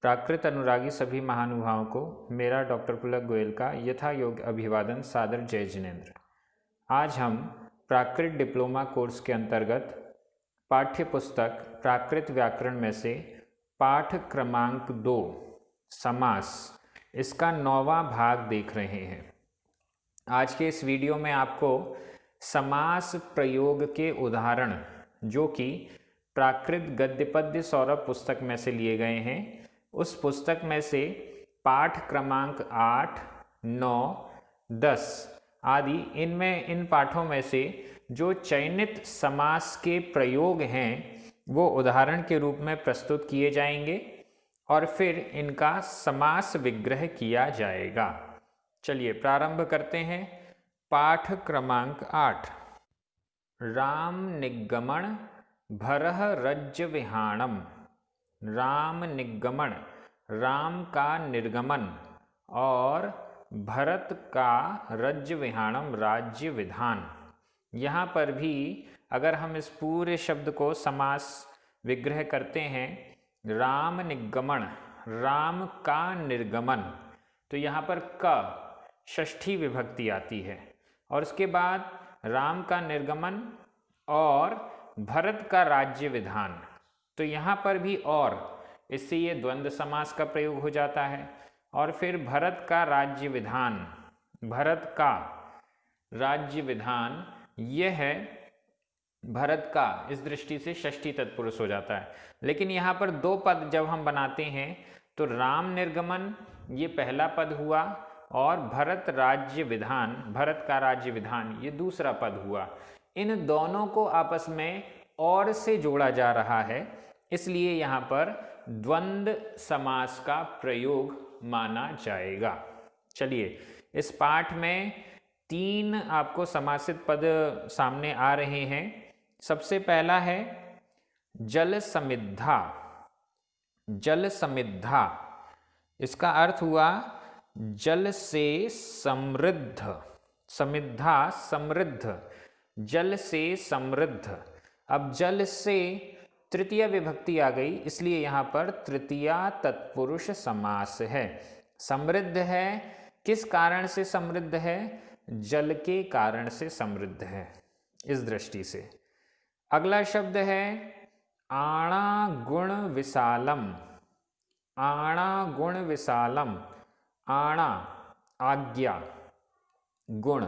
प्राकृत अनुरागी सभी महानुभावों को मेरा डॉक्टर पुलक गोयल का यथा योग्य अभिवादन सादर जय जिनेन्द्र। आज हम प्राकृत डिप्लोमा कोर्स के अंतर्गत पाठ्य पुस्तक प्राकृत व्याकरण में से पाठ क्रमांक 2 समास, इसका 9वां भाग देख रहे हैं। आज के इस वीडियो में आपको समास प्रयोग के उदाहरण जो कि प्राकृत गद्य पद्य सौरभ पुस्तक में से लिए गए हैं, उस पुस्तक में से पाठ क्रमांक 8, 9, 10 आदि इन पाठों में से जो चयनित समास के प्रयोग हैं वो उदाहरण के रूप में प्रस्तुत किए जाएंगे और फिर इनका समास विग्रह किया जाएगा। चलिए प्रारंभ करते हैं। पाठ क्रमांक 8। राम निगमन भरह रज्य विहाणम। राम निगमन, राम का निर्गमन, और भरत का रज्य विहाणम, राज्य विधान। यहाँ पर भी अगर हम इस पूरे शब्द को समास विग्रह करते हैं, राम निगमन, राम का निर्गमन, तो यहाँ पर क षष्ठी विभक्ति आती है और उसके बाद राम का निर्गमन और भरत का राज्य विधान, तो यहाँ पर भी और, इससे ये द्वंद्व समास का प्रयोग हो जाता है। और फिर भरत का राज्य विधान, भरत का राज्य विधान, यह है भरत का, इस दृष्टि से षष्ठी तत्पुरुष हो जाता है। लेकिन यहाँ पर दो पद जब हम बनाते हैं तो राम निर्गमन ये पहला पद हुआ और भरत राज्य विधान, भरत का राज्य विधान, ये दूसरा पद हुआ। इन दोनों को आपस में और से जोड़ा जा रहा है, इसलिए यहाँ पर द्वंद्व समास का प्रयोग माना जाएगा। चलिए, इस पाठ में 3 आपको समासित पद सामने आ रहे हैं। सबसे पहला है जल समिद्धा। जल समिद्धा, इसका अर्थ हुआ जल से समृद्ध। समिद्धा समृद्ध, जल से समृद्ध। अब जल से तृतीय विभक्ति आ गई, इसलिए यहाँ पर तृतीया तत्पुरुष समास है। समृद्ध है, किस कारण से समृद्ध है? जल के कारण से समृद्ध है, इस दृष्टि से। अगला शब्द है आणा गुण विशालम। आणा गुण विशालम, आणा आज्ञा, गुण,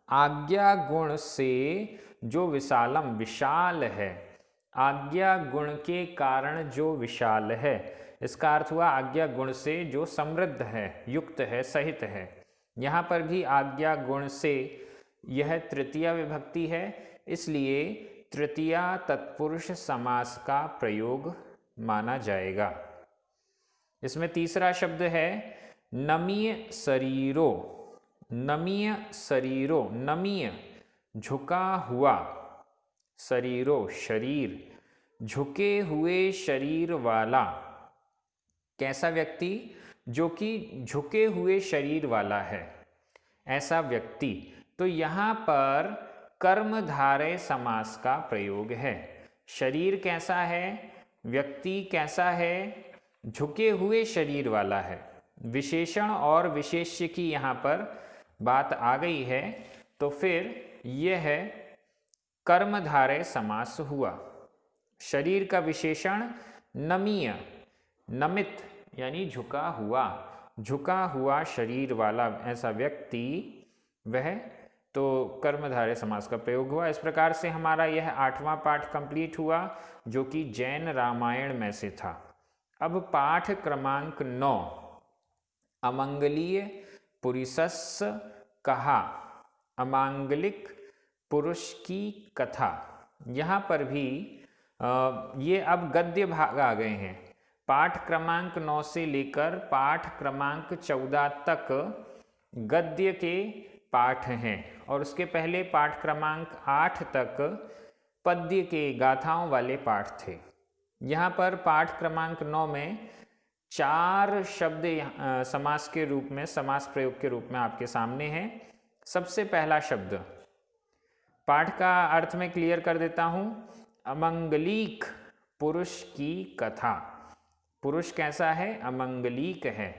आज्ञा गुण से जो विशालम विशाल है, आज्ञा गुण के कारण जो विशाल है, इसका अर्थ हुआ आज्ञा गुण से जो समृद्ध है, युक्त है, सहित है। यहाँ पर भी आज्ञा गुण से, यह तृतीया विभक्ति है, इसलिए तृतीया तत्पुरुष समास का प्रयोग माना जाएगा। इसमें तीसरा शब्द है नमीय शरीरो। नमीय शरीरो, नमीय झुका हुआ, शरीरो शरीर, झुके हुए शरीर वाला। कैसा व्यक्ति? जो कि झुके हुए शरीर वाला है, ऐसा व्यक्ति। तो यहाँ पर कर्मधारय समास का प्रयोग है। शरीर कैसा है, व्यक्ति कैसा है, झुके हुए शरीर वाला है। विशेषण और विशेष्य की यहाँ पर बात आ गई है, तो फिर यह है कर्मधारय समास हुआ। शरीर का विशेषण नमीय, नमित यानी झुका हुआ, झुका हुआ शरीर वाला ऐसा व्यक्ति, वह, तो कर्मधारय समास का प्रयोग हुआ। इस प्रकार से हमारा यह 8वां पाठ कंप्लीट हुआ, जो कि जैन रामायण में से था। अब पाठ क्रमांक 9, अमंगलीय पुरुषस्य कहा, अमांगलिक पुरुष की कथा। यहाँ पर भी ये अब गद्य भाग आ गए हैं। पाठ क्रमांक 9 से लेकर पाठ क्रमांक 14 तक गद्य के पाठ हैं और उसके पहले पाठ क्रमांक 8 तक पद्य के, गाथाओं वाले पाठ थे। यहाँ पर पाठ क्रमांक 9 में 4 शब्द समास के रूप में, समास प्रयोग के रूप में आपके सामने हैं। सबसे पहला शब्द, पाठ का अर्थ में क्लियर कर देता हूं, अमंगलीक पुरुष की कथा। पुरुष कैसा है? अमंगलीक है।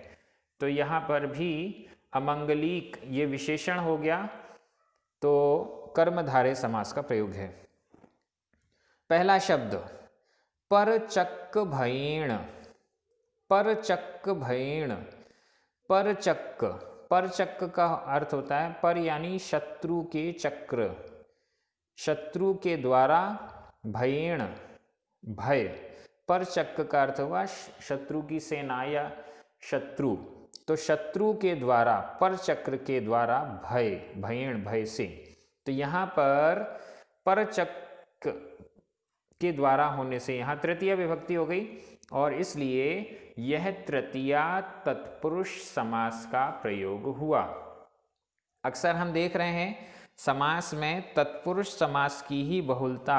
तो यहाँ पर भी अमंगलीक ये विशेषण हो गया, तो कर्मधारय समास का प्रयोग है। पहला शब्द परचक्क भयेण। परचक्क भयेण। परचक्क, परचक्क का अर्थ होता है पर यानी शत्रु के चक्र, शत्रु के द्वारा, भयेण भय। परचक्क का अर्थ हुआ शत्रु की सेना या शत्रु, तो शत्रु के द्वारा, परचक्र के द्वारा भय, भयेण भय से। तो यहाँ पर परचक्र के द्वारा होने से यहाँ तृतीया विभक्ति हो गई और इसलिए यह तृतीया तत्पुरुष समास का प्रयोग हुआ। अक्सर हम देख रहे हैं समास में तत्पुरुष समास की ही बहुलता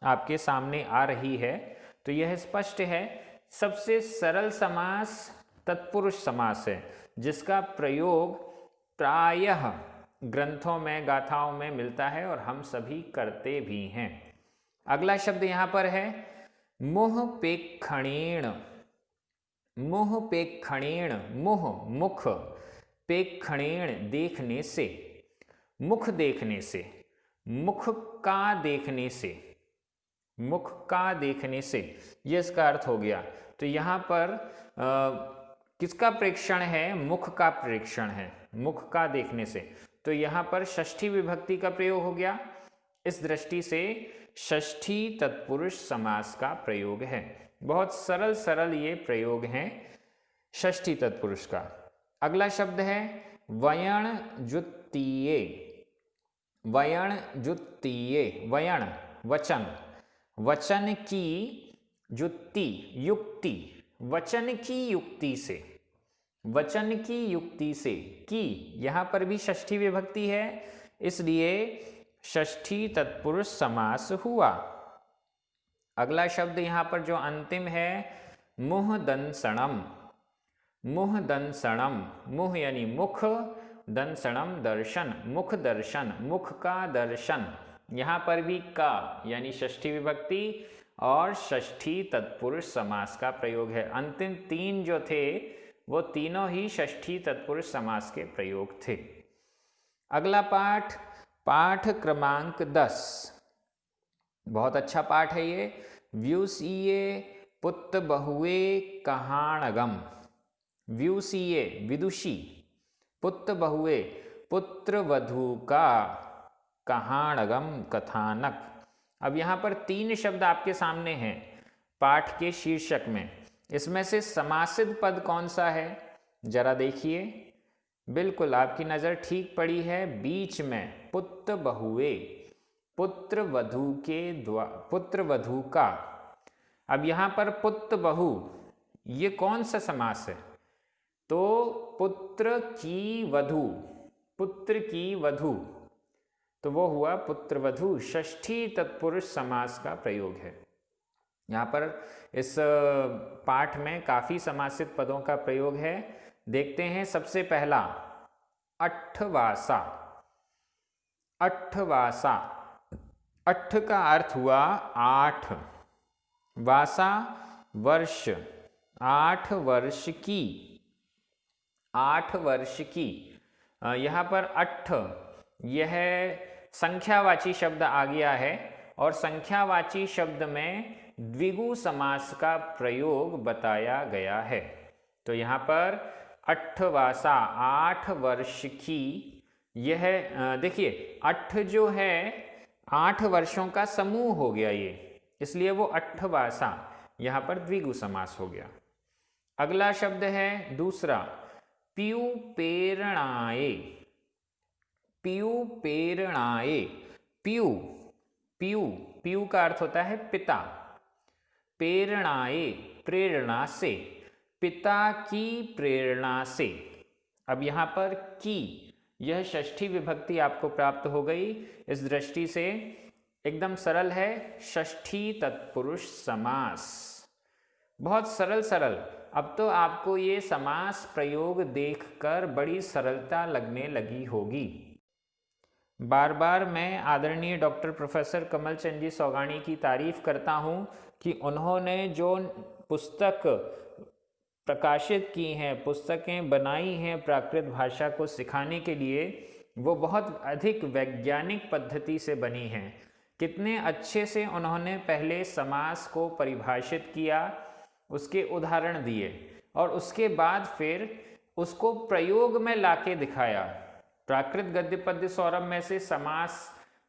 आपके सामने आ रही है, तो यह स्पष्ट है सबसे सरल समास तत्पुरुष समास है, जिसका प्रयोग प्रायः ग्रंथों में, गाथाओं में मिलता है और हम सभी करते भी हैं। अगला शब्द यहाँ पर है मुहपेक्षणेन। मुहपेक्षणेन, मुह मुख, पेक्षणेन देखने से, मुख देखने से, मुख का देखने से, मुख का देखने से, ये इसका अर्थ हो गया। तो यहाँ पर किसका प्रेक्षण है? मुख का प्रेक्षण है, मुख का देखने से। तो यहाँ पर षष्ठी विभक्ति का प्रयोग हो गया। इस दृष्टि से षष्ठी तत्पुरुष समास का प्रयोग है। बहुत सरल सरल ये प्रयोग हैं षष्ठी तत्पुरुष का। अगला शब्द है वयण जुत्तीये। वयण जुत्तीये, वयण वचन, वचन की जुत्ती युक्ति, वचन की युक्ति से, वचन की युक्ति से, की यहाँ पर भी षष्ठी विभक्ति है, इसलिए षष्ठी तत्पुरुष समास हुआ। अगला शब्द यहाँ पर जो अंतिम है मुहदंसणम। मुहदंसणम, मुह यानी मुख, दंसणम दर्शन, मुख दर्शन, मुख का दर्शन। यहाँ पर भी का यानी षष्ठी विभक्ति और षष्ठी तत्पुरुष समास का प्रयोग है। अंतिम तीन जो थे वो तीनों ही षष्ठी तत्पुरुष समास के प्रयोग थे। अगला पाठ, पाठ क्रमांक 10। बहुत अच्छा पाठ है ये। व्यूसीये पुत्त बहुए कहाणगम। व्यूसीये विदुषी, पुत्त बहुए पुत्र वधू का, कहाणगम कथानक। अब यहाँ पर 3 शब्द आपके सामने हैं पाठ के शीर्षक में। इसमें से समासित पद कौन सा है जरा देखिए। बिल्कुल आपकी नज़र ठीक पड़ी है, बीच में पुत्र बहुए, पुत्र वधू के द्वारा, पुत्र वधू का। अब यहाँ पर पुत्र बहु ये कौन सा समास है? तो पुत्र की वधू, पुत्र की वधू, तो वो हुआ पुत्र वधू। षष्ठी तत्पुरुष समास का प्रयोग है। यहाँ पर इस पाठ में काफी समासित पदों का प्रयोग है। देखते हैं सबसे पहला अट्ठवासा। अट्ठवासा, अट्ठ का अर्थ हुआ 8, वासा वर्ष, 8 वर्ष की, 8 वर्ष की। यहाँ पर अट्ठ यह संख्यावाची शब्द आ गया है और संख्यावाची शब्द में द्विगु समास का प्रयोग बताया गया है। तो यहाँ पर अट्ठवासा 8 वर्ष की, यह देखिए 8 जो है 8 वर्षों का समूह हो गया ये, इसलिए वो अट्ठवासा यहाँ पर द्विगु समास हो गया। अगला शब्द है दूसरा प्युपेरणाए। प्युपेरणाए, प्यु, प्यु, प्यु का अर्थ होता है पिता, प्रेरणाए प्रेरणा से, पिता की प्रेरणा से। अब यहाँ पर की यह षष्ठी विभक्ति आपको प्राप्त हो गई। इस दृष्टि से एकदम सरल है षष्ठी तत्पुरुष समास। बहुत सरल सरल। अब तो आपको ये समास प्रयोग देखकर बड़ी सरलता लगने लगी होगी। बार बार मैं आदरणीय डॉक्टर प्रोफेसर कमल चंद जी सौगानी की तारीफ करता हूँ कि उन्होंने जो पुस्तक प्रकाशित की हैं, पुस्तकें बनाई हैं प्राकृत भाषा को सिखाने के लिए, वो बहुत अधिक वैज्ञानिक पद्धति से बनी हैं। कितने अच्छे से उन्होंने पहले समास को परिभाषित किया, उसके उदाहरण दिए और उसके बाद फिर उसको प्रयोग में लाके दिखाया। प्राकृत गद्य पद्य सौरभ में से समास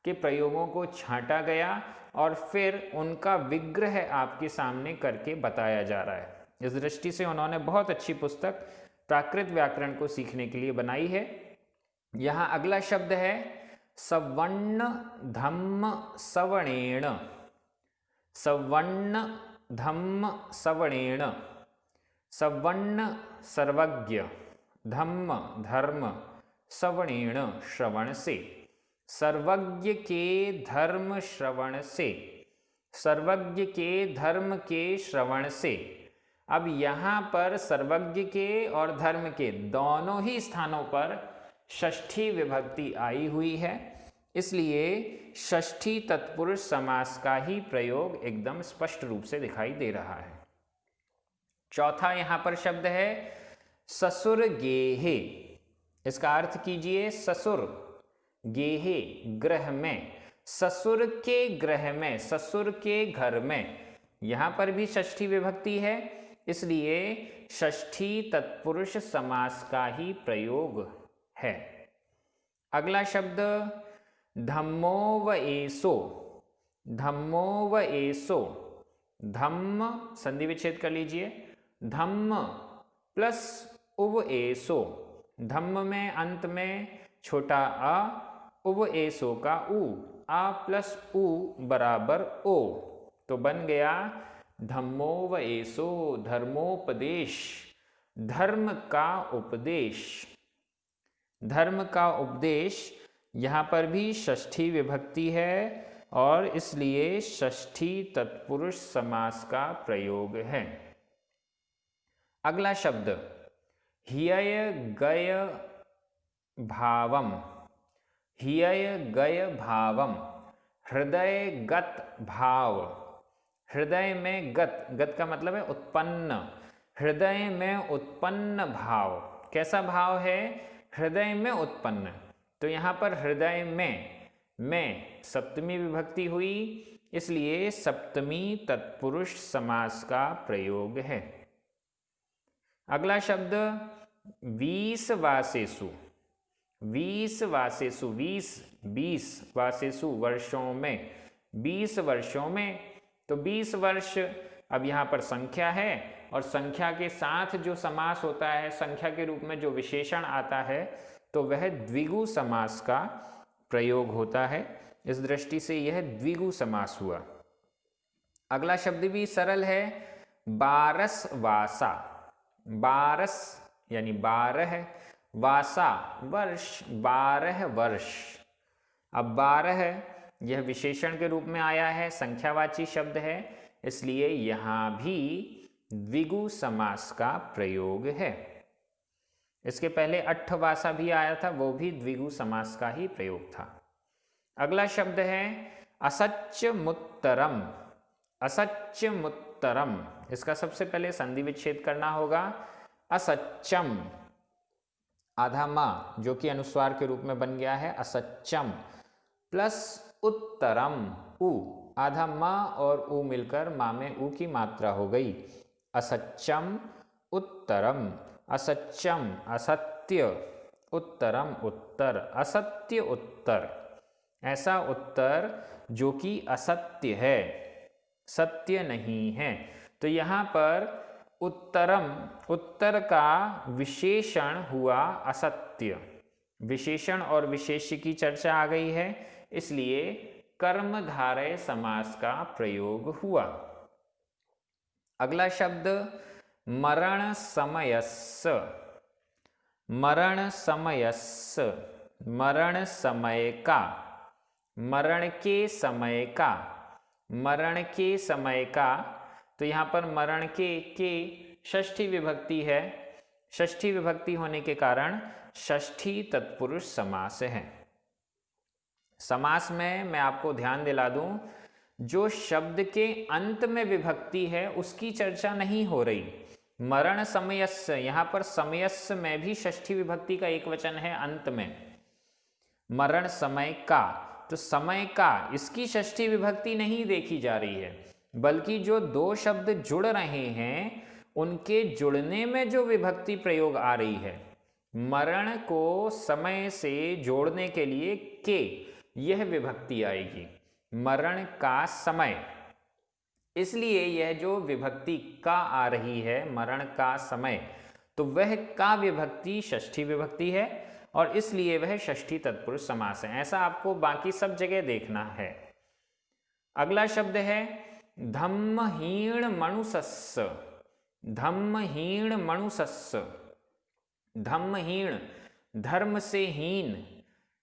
के प्रयोगों को छांटा गया और फिर उनका विग्रह आपके सामने करके बताया जा रहा है। इस दृष्टि से उन्होंने बहुत अच्छी पुस्तक प्राकृत व्याकरण को सीखने के लिए बनाई है। यहाँ अगला शब्द है सवर्ण धम्म सवणेन। सवर्ण धम्म सवणेन। सवर्ण सर्वज्ञ, धम्म धर्म, सवणेन श्रवण से। सर्वज्ञ के धर्म श्रवण से। सर्वज्ञ के धर्म के श्रवण से। अब यहाँ पर सर्वज्ञ के और धर्म के दोनों ही स्थानों पर षष्ठी विभक्ति आई हुई है, इसलिए षष्ठी तत्पुरुष समास का ही प्रयोग एकदम स्पष्ट रूप से दिखाई दे रहा है। चौथा यहाँ पर शब्द है ससुर गेहे। इसका अर्थ कीजिए ससुर गेहे, गृह में। ससुर के गृह में, ससुर के घर में। यहाँ पर भी षष्ठी विभक्ति है, इसलिए षष्ठी तत्पुरुष समास का ही प्रयोग है। अगला शब्द धम्मो व एसो। धम्मो व एसो। धम्म संधि विच्छेद कर लीजिए। धम्म प्लस उव एसो। धम्म में अंत में छोटा आ, उव एसो का उ, आ प्लस उ बराबर ओ, तो बन गया धम्मो व एसो, धर्मोपदेश, धर्म का उपदेश। धर्म का उपदेश, यहाँ पर भी षष्ठी विभक्ति है और इसलिए षष्ठी तत्पुरुष समास का प्रयोग है। अगला शब्द हियय गय भावम। हियय गय भावम, हृदय गत भाव। हृदय में गत, गत का मतलब है उत्पन्न। हृदय में उत्पन्न भाव। कैसा भाव है? हृदय में उत्पन्न। तो यहाँ पर हृदय में सप्तमी विभक्ति हुई, इसलिए सप्तमी तत्पुरुष समास का प्रयोग है। अगला शब्द वीस वासेसु। वीस वासेसु, 20 वासेसु वर्षों में, 20 वर्षों में। तो 20 वर्ष अब यहाँ पर संख्या है और संख्या के साथ जो समास होता है, संख्या के रूप में जो विशेषण आता है, तो वह द्विगु समास का प्रयोग होता है। इस दृष्टि से यह द्विगु समास हुआ। अगला शब्द भी सरल है, बारस वासा। बारस यानी 12, वासा वर्ष, 12 वर्ष। अब 12 यह विशेषण के रूप में आया है, संख्यावाची शब्द है, इसलिए यहाँ भी द्विगु समास का प्रयोग है। इसके पहले अट्ठवासा भी आया था, वो भी द्विगु समास का ही प्रयोग था। अगला शब्द है असच्यमुत्तरम। असच्यमुत्तरम, इसका सबसे पहले संधि विच्छेद करना होगा। असच्यम, आधा मा जो कि अनुस्वार के रूप में बन गया है, असच्यम प्लस उत्तरम, उ, आधा मा और उ मिलकर मा में उ की मात्रा हो गई। असच्यम उत्तरम। असच्यम असत्य, उत्तरम उत्तर, असत्य उत्तर। ऐसा उत्तर जो कि असत्य है, सत्य नहीं है। तो यहाँ पर उत्तरम, उत्तर का विशेषण हुआ असत्य। विशेषण और विशेष्य की चर्चा आ गई है, इसलिए कर्मधारय समास का प्रयोग हुआ। अगला शब्द मरण समयस्य। मरण समयस्य, मरण समय का, मरण के समय का, मरण के समय का। तो यहाँ पर मरण के षष्ठी विभक्ति है। षष्ठी विभक्ति होने के कारण षष्ठी तत्पुरुष समास है। समास में मैं आपको ध्यान दिला दूं, जो शब्द के अंत में विभक्ति है उसकी चर्चा नहीं हो रही। मरण समयस्य, यहाँ पर समयस्य में भी षष्ठी विभक्ति का एक वचन है अंत में, मरण समय का, तो समय का इसकी षष्ठी विभक्ति नहीं देखी जा रही है, बल्कि जो दो शब्द जुड़ रहे हैं उनके जुड़ने में जो विभक्ति प्रयोग आ रही है, मरण को समय से जोड़ने के लिए के, यह विभक्ति आएगी, मरण का समय। इसलिए यह जो विभक्ति का आ रही है, मरण का समय, तो वह का विभक्ति षष्ठी विभक्ति है और इसलिए वह षष्ठी तत्पुरुष समास है। ऐसा आपको बाकी सब जगह देखना है। अगला शब्द है धम्महीण मनुसस्य, धम्महीण मनुसस्य, धम्महीण धर्म से हीन,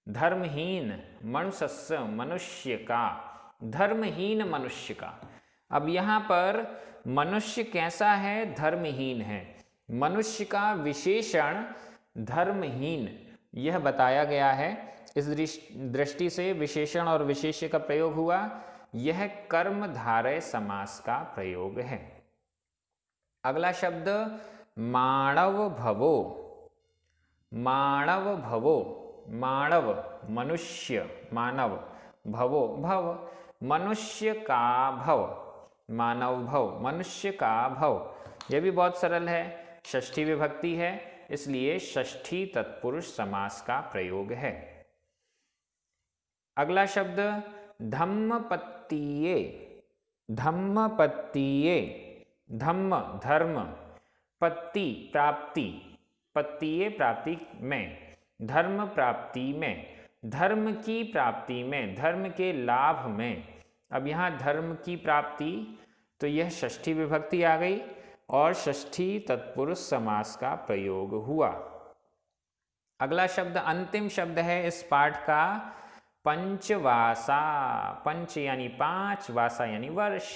धर्महीन, मनुसस्य मनुष्य का, धर्महीन मनुष्य का। अब यहाँ पर मनुष्य कैसा है? धर्महीन है। मनुष्य का विशेषण धर्महीन यह बताया गया है। इस दृष्टि से विशेषण और विशेष्य का प्रयोग हुआ, यह कर्मधारय समास का प्रयोग है। अगला शब्द मानव भवो, मानव भवो, मानव मनुष्य, मानव, भवो भव, मनुष्य का भव, मानव भव, मनुष्य का भव। यह भी बहुत सरल है, षष्ठी विभक्ति है, इसलिए षष्ठी तत्पुरुष समास का प्रयोग है। अगला शब्द धम्मपत्तिये, धम्मपत्तिये, धम्म धर्म, पत्ति प्राप्ति, पत्तिये प्राप्ति में, धर्म प्राप्ति में, धर्म की प्राप्ति में, धर्म के लाभ में। अब यहाँ धर्म की प्राप्ति, तो यह षष्ठी विभक्ति आ गई और षष्ठी तत्पुरुष समास का प्रयोग हुआ। अगला शब्द अंतिम शब्द है इस पाठ का पंचवासा, पंच यानी पांच, वासा यानी वर्ष।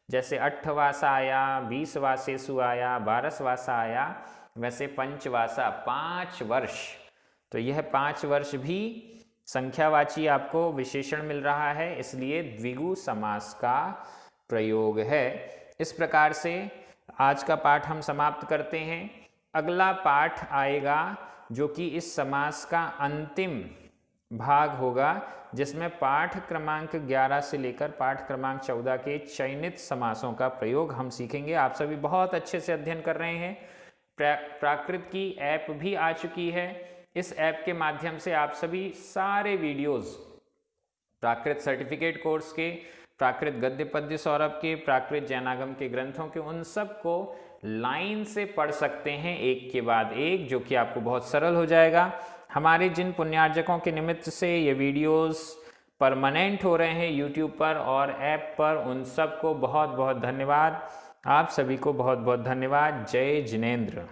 जैसे 8 वासा आया, 20 वासेसु आया, 12 वासा आया, वैसे पंचवासा 5 वर्ष। तो यह 5 वर्ष भी संख्यावाची आपको विशेषण मिल रहा है, इसलिए द्विगु समास का प्रयोग है। इस प्रकार से आज का पाठ हम समाप्त करते हैं। अगला पाठ आएगा जो कि इस समास का अंतिम भाग होगा, जिसमें पाठ क्रमांक 11 से लेकर पाठ क्रमांक 14 के चयनित समासों का प्रयोग हम सीखेंगे। आप सभी बहुत अच्छे से अध्ययन कर रहे हैं। प्राकृत की ऐप भी आ चुकी है। इस ऐप के माध्यम से आप सभी सारे वीडियोस प्राकृत सर्टिफिकेट कोर्स के, प्राकृत गद्य पद्य सौरभ के, प्राकृत जैनागम के ग्रंथों के, उन सब को लाइन से पढ़ सकते हैं एक के बाद एक, जो कि आपको बहुत सरल हो जाएगा। हमारे जिन पुण्यार्जकों के निमित्त से ये वीडियोस परमानेंट हो रहे हैं यूट्यूब पर और ऐप पर, उन सब को बहुत बहुत धन्यवाद। आप सभी को बहुत बहुत धन्यवाद। जय जिनेंद्र।